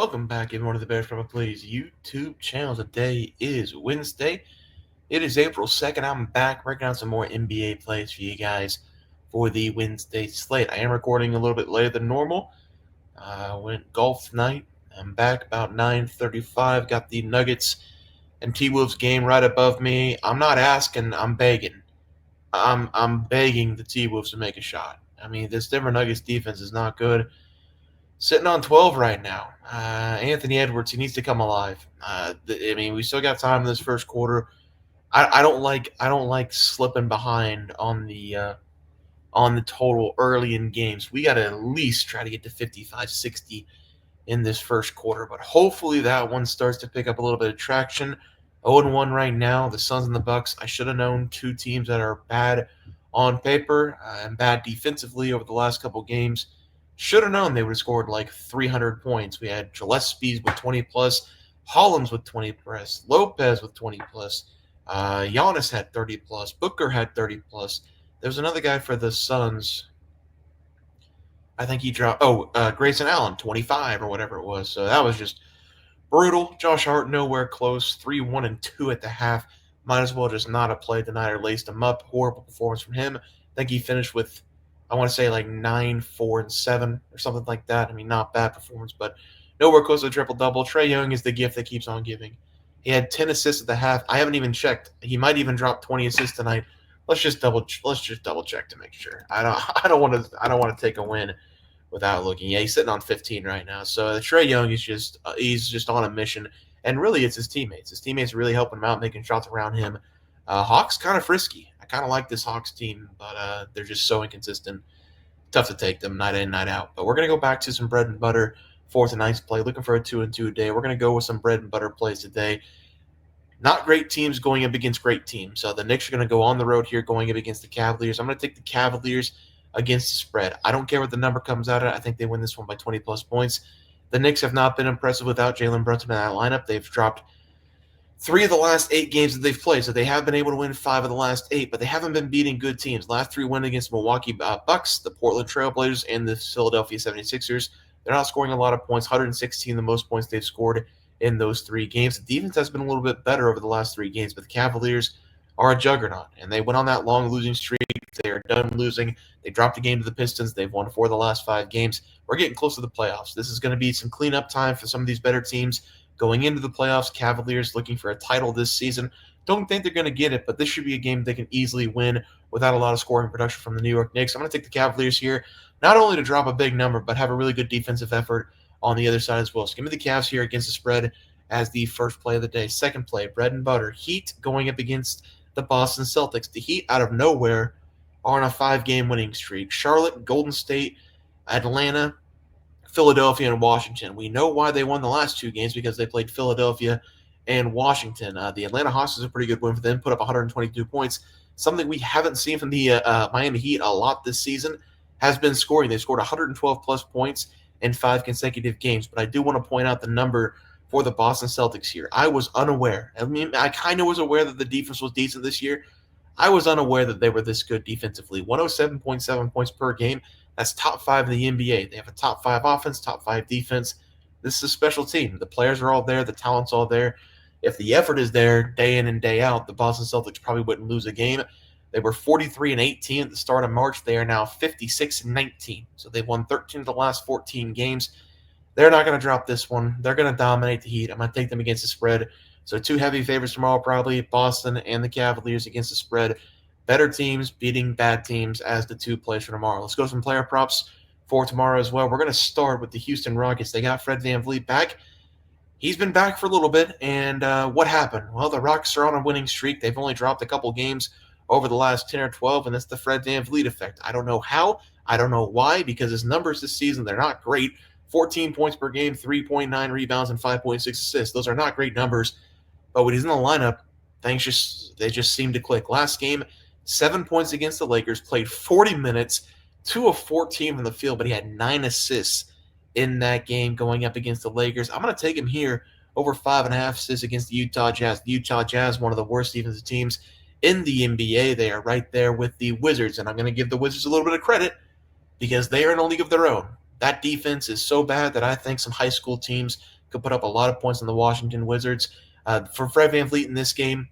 Welcome back, everyone, to the Bears From Plays YouTube channel. Today is Wednesday. It is April 2nd. I'm back breaking down some more NBA plays for you guys for the Wednesday slate. I am recording a little bit later than normal. I went golf tonight. I'm back about 9:35. Got the Nuggets and T-Wolves game right above me. I'm not asking, I'm begging. I'm begging the T-Wolves to make a shot. I mean, this Denver Nuggets defense is not good. Sitting on 12 right now. Anthony Edwards, he needs to come alive. We still got time in this first quarter. I don't like slipping behind on the total early in games. We got to at least try to get to 55, 60 in this first quarter, but hopefully that one starts to pick up a little bit of traction. 0-1 right now, the Suns and the Bucks. I should have known two teams that are bad on paper and bad defensively over the last couple games. Should have known they would have scored like 300 points. We had Gillespie with 20 plus, Hollins with 20 plus, Lopez with 20 plus, Giannis had 30 plus, Booker had 30 plus. There's another guy for the Suns. I think he dropped. Grayson Allen, 25 or whatever it was. So that was just brutal. Josh Hart nowhere close. 3-1-2 at the half. Might as well just not have played tonight or laced him up. Horrible performance from him. I think he finished with, I want to say like 9, 4, and 7 or something like that. I mean, not bad performance, but nowhere close to a triple double. Trae Young is the gift that keeps on giving. He had 10 assists at the half. I haven't even checked. He might even drop 20 assists tonight. Let's just double check to make sure. I don't want to take a win without looking. Yeah, he's sitting on 15 right now. So Trae Young is he's just on a mission, and really it's his teammates. His teammates are really helping him out, making shots around him. Hawks kind of frisky. I kind of like this Hawks team, but they're just so inconsistent. Tough to take them night in, night out. But we're gonna go back to some bread and butter for tonight's play. Looking for a 2-2 day. We're gonna go with some bread and butter plays today. Not great teams going up against great teams. So the Knicks are going to go on the road here going up against the Cavaliers. I'm going to take the Cavaliers against the spread. I don't care what the number comes out at. I think they win this one by 20-plus points. The Knicks have not been impressive without Jalen Brunson in that lineup. They've dropped 3 of the last 8 games that they've played. So they have been able to win 5 of the last 8, but they haven't been beating good teams. Last 3 wins against Milwaukee Bucks, the Portland Trailblazers, and the Philadelphia 76ers. They're not scoring a lot of points, 116 the most points they've scored in those 3 games. The defense has been a little bit better over the last 3 games, but the Cavaliers are a juggernaut, and they went on that long losing streak. They are done losing. They dropped a game to the Pistons. They've won 4 of the last 5 games. We're getting close to the playoffs. This is going to be some cleanup time for some of these better teams going into the playoffs. Cavaliers looking for a title this season. Don't think they're going to get it, but this should be a game they can easily win without a lot of scoring production from the New York Knicks. I'm going to take the Cavaliers here, not only to drop a big number, but have a really good defensive effort on the other side as well. So give me the Cavs here against the spread as the first play of the day. Second play, bread and butter. Heat going up against the Boston Celtics. The Heat, out of nowhere, are on a 5-game winning streak. Charlotte, Golden State, Atlanta, Philadelphia, and Washington. We know why they won the last 2 games, because they played Philadelphia and Washington. The Atlanta Hawks is a pretty good win for them, put up 122 points. Something we haven't seen from the Miami Heat a lot this season has been scoring. They scored 112-plus points in 5 consecutive games. But I do want to point out the number for the Boston Celtics here. I was unaware. I mean, I kind of was aware that the defense was decent this year. I was unaware that they were this good defensively. 107.7 points per game. That's top 5 in the NBA. They have a top 5 offense, top 5 defense. This is a special team. The players are all there. The talent's all there. If the effort is there day in and day out, the Boston Celtics probably wouldn't lose a game. They were 43-18 at the start of March. They are now 56-19. So they've won 13 of the last 14 games. They're not going to drop this one. They're going to dominate the Heat. I'm going to take them against the spread. So 2 heavy favorites tomorrow, probably Boston and the Cavaliers against the spread. Better teams beating bad teams as the 2 plays for tomorrow. Let's go some player props for tomorrow as well. We're going to start with the Houston Rockets. They got Fred VanVleet back. He's been back for a little bit, and what happened? Well, the Rockets are on a winning streak. They've only dropped a couple games over the last 10 or 12, and that's the Fred VanVleet effect. I don't know how. I don't know why, because his numbers this season, they're not great. 14 points per game, 3.9 rebounds, and 5.6 assists. Those are not great numbers, but when he's in the lineup, they just seem to click. Last game, 7 points against the Lakers, played 40 minutes, 2 of 14 from the field, but he had 9 assists in that game going up against the Lakers. I'm going to take him here over 5.5 assists against the Utah Jazz. The Utah Jazz, one of the worst defensive teams in the NBA. They are right there with the Wizards, and I'm going to give the Wizards a little bit of credit because they are in a league of their own. That defense is so bad that I think some high school teams could put up a lot of points on the Washington Wizards. For Fred VanVleet in this game,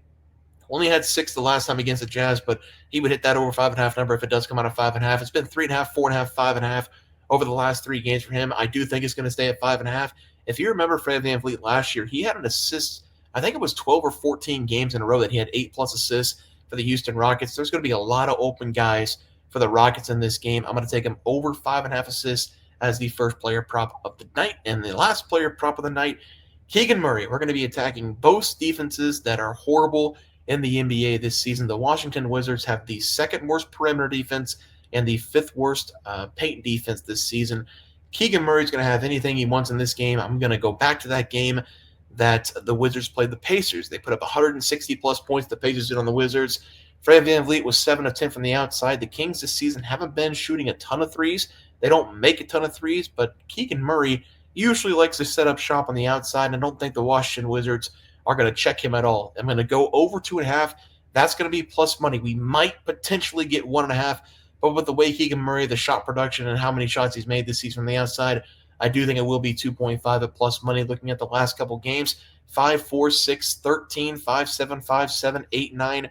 only had 6 the last time against the Jazz, but he would hit that over 5.5 number if it does come out of 5.5. It's been 3.5, 4.5, 5.5 over the last 3 games for him. I do think it's going to stay at 5.5. If you remember Fred VanVleet last year, he had an assist. I think it was 12 or 14 games in a row that he had 8+ assists for the Houston Rockets. There's going to be a lot of open guys for the Rockets in this game. I'm going to take him over 5.5 assists as the first player prop of the night. And the last player prop of the night, Keegan Murray. We're going to be attacking both defenses that are horrible in the NBA this season. The Washington Wizards have the second worst perimeter defense and the fifth worst paint defense this season. Keegan Murray's going to have anything he wants in this game. I'm going to go back to that game that the Wizards played the Pacers. They put up 160 plus points. The Pacers did on the Wizards. Fred VanVleet was 7 of 10 from the outside. The Kings this season haven't been shooting a ton of threes. They don't make a ton of threes, but Keegan Murray usually likes to set up shop on the outside, and I don't think the Washington Wizards are going to check him at all. I'm going to go over 2.5. That's going to be plus money. We might potentially get 1.5, but with the way Keegan Murray, the shot production, and how many shots he's made this season from the outside, I do think it will be 2.5 at plus money. Looking at the last couple games, 5, 4, 6, 13, 5, 7, 5, 7, 8, 9.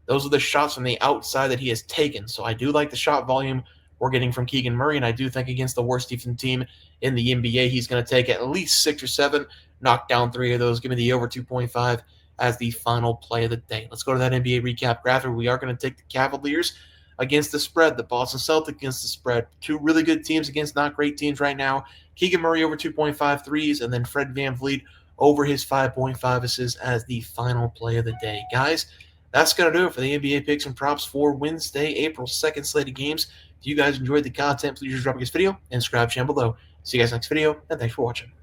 Those are the shots from the outside that he has taken. So I do like the shot volume we're getting from Keegan Murray, and I do think against the worst defensive team in the NBA, he's going to take at least 6 or 7, knock down 3 of those. Give me the over 2.5 as the final play of the day. Let's go to that NBA recap graphic. We are going to take the Cavaliers against the spread, the Boston Celtics against the spread. 2 really good teams against not great teams right now. Keegan Murray over 2.5 threes, and then Fred VanVleet over his 5.5 assists as the final play of the day. Guys, that's going to do it for the NBA picks and props for Wednesday, April 2nd slate of games. If you guys enjoyed the content, please just drop this video and subscribe channel below. See you guys next video, and thanks for watching.